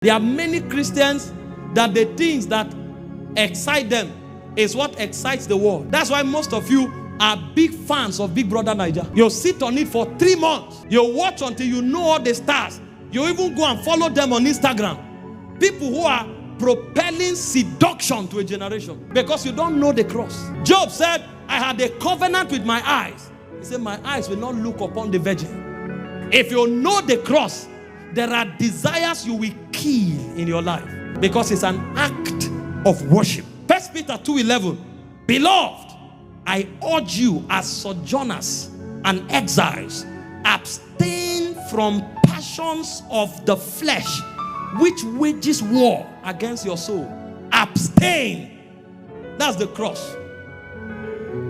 There are many Christians that the things that excite them is what excites the world. That's why most of you are big fans of Big Brother Naija. You'll sit on it for 3 months. You'll watch until you know all the stars. You even go and follow them on Instagram. People who are propelling seduction to a generation because you don't know the cross. Job said, I had a covenant with my eyes. He said, my eyes will not look upon the virgin. If you know the cross, there are desires you will kill in your life because it's an act of worship. 1 Peter 2:11, beloved, I urge you as sojourners and exiles, abstain from passions of the flesh, which wages war against your soul. Abstain. That's the cross.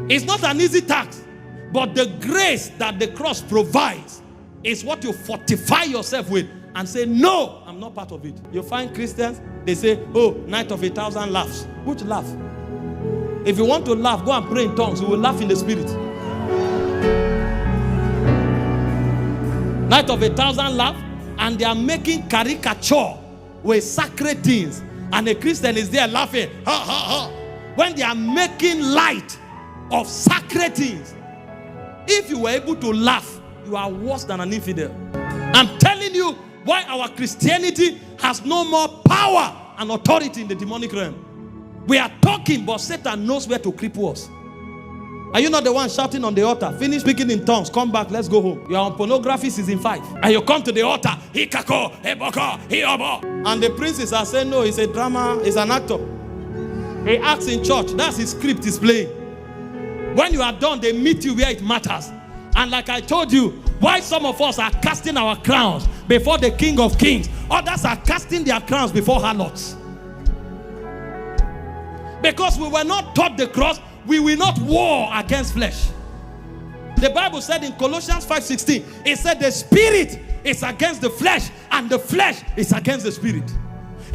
It's not an easy task, but the grace that the cross provides is what you fortify yourself with and say, no, I'm not part of it. You find Christians, they say, oh, night of 1,000 laughs. Which laugh? If you want to laugh, go and pray in tongues. You will laugh in the spirit. Night of 1,000 laughs, and they are making caricature with sacred things. And a Christian is there laughing, ha, ha, ha. When they are making light of sacred things. If you were able to laugh, you are worse than an infidel. I'm telling you why our Christianity has no more power and authority in the demonic realm. We are talking, but Satan knows where to cripple us. Are you not the one shouting on the altar? Finish speaking in tongues. Come back. Let's go home. You are on pornography season 5. And you come to the altar. And the princes are saying, no, it's a drama. It's an actor. He acts in church. That's his script he's playing. When you are done, they meet you where it matters. And like I told you, why some of us are casting our crowns before the King of Kings. Others are casting their crowns before harlots. Because we were not taught the cross, we will not war against flesh. The Bible said in Colossians 5:16, it said the spirit is against the flesh and the flesh is against the spirit.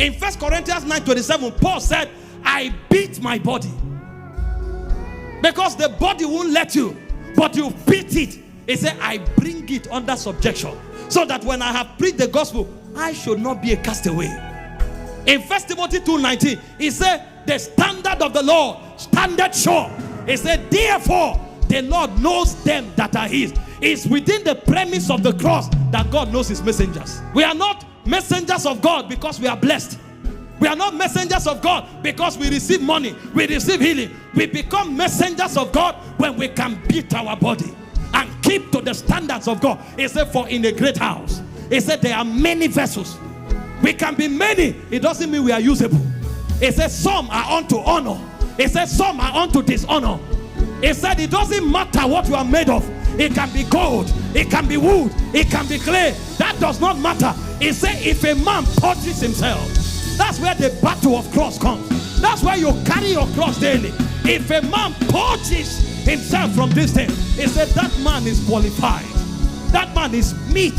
In 1 Corinthians 9:27, Paul said, I beat my body. Because the body won't let you, but you beat it. He said, I bring it under subjection, so that when I have preached the gospel, I should not be a castaway. In 1 Timothy 2:19, he said, the standard of the Lord standeth sure. He said, therefore, the Lord knows them that are his. It's within the premise of the cross that God knows his messengers. We are not messengers of God because we are blessed. We are not messengers of God because we receive money, we receive healing. We become messengers of God when we can beat our body and keep to the standards of God. He said, for in a great house, he said, there are many vessels. We can be many. It doesn't mean we are usable. He said, some are unto honor. He said, some are unto dishonor. He said, it doesn't matter what you are made of. It can be gold, it can be wood, it can be clay. That does not matter. He said, if a man purges himself, that's where the battle of cross comes. That's where you carry your cross daily. If a man purges himself from this thing, he said, that man is qualified. That man is meat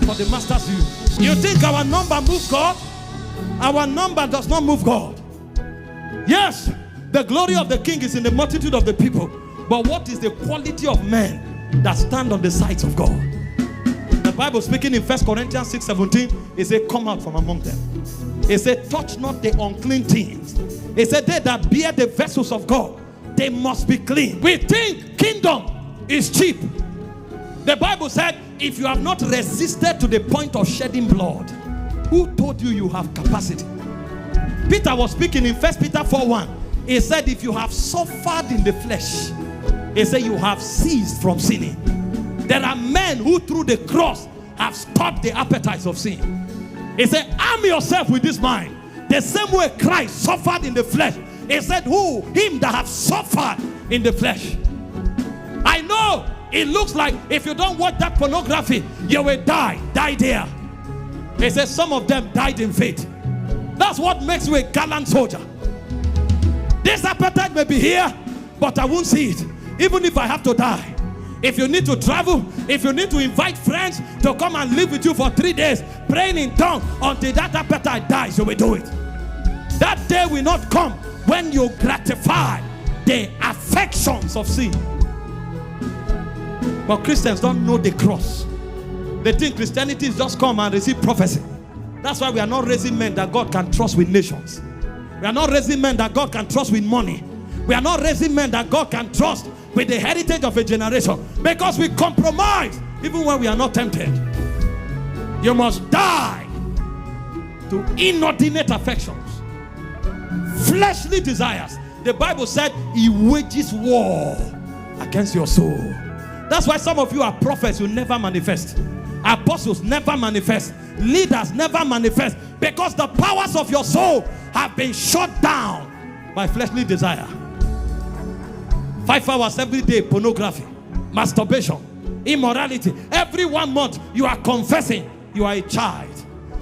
for the master's use. You think our number moves God? Our number does not move God. Yes, the glory of the king is in the multitude of the people. But what is the quality of men that stand on the sides of God? The Bible speaking in 1 Corinthians 6:17, it said, come out from among them. It said, touch not the unclean things. It said, they that bear the vessels of God, they must be clean. We think kingdom is cheap. The Bible said, if you have not resisted to the point of shedding blood, who told you you have capacity? Peter was speaking in 1 Peter 4:1. He said, if you have suffered in the flesh, he said, you have ceased from sinning. There are men who through the cross have stopped the appetites of sin. He said, arm yourself with this mind. The same way Christ suffered in the flesh. He said, who? Him that have suffered in the flesh. I know it looks like if you don't watch that pornography, you will die. Die there. He said, some of them died in faith. That's what makes you a gallant soldier. This appetite may be here, but I won't see it. Even if I have to die. If you need to travel, if you need to invite friends to come and live with you for 3 days, praying in tongues until that appetite dies, you will do it. That day will not come when you gratify the affections of sin. But Christians don't know the cross. They think Christianity is just come and receive prophecy. That's why we are not raising men that God can trust with nations. We are not raising men that God can trust with money. We are not raising men that God can trust with the heritage of a generation, because we compromise even when we are not tempted. You must die to inordinate affections, fleshly desires. The Bible said he wages war against your soul. That's why some of you are prophets who never manifest, apostles never manifest, leaders never manifest, because the powers of your soul have been shut down by fleshly desire. 5 hours every day, pornography, masturbation, immorality. Every 1 month you are confessing you are a child.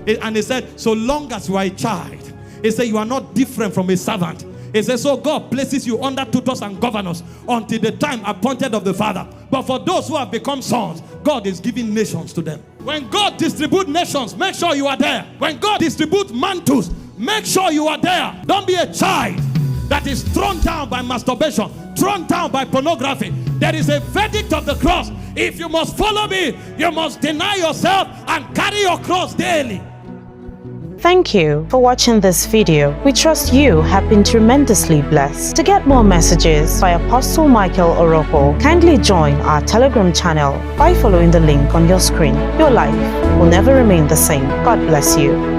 And he said, so long as you are a child, he said, you are not different from a servant. He says, so God places you under tutors and governors until the time appointed of the Father. But for those who have become sons, God is giving nations to them. When God distributes nations, make sure you are there. When God distributes mantles, make sure you are there. Don't be a child that is thrown down by masturbation, thrown down by pornography. There is a verdict of the cross. If you must follow me, you must deny yourself and carry your cross daily. Thank you for watching this video. We trust you have been tremendously blessed. To get more messages by Apostle Michael Oroko, kindly join our Telegram channel by following the link on your screen. Your life will never remain the same. God bless you.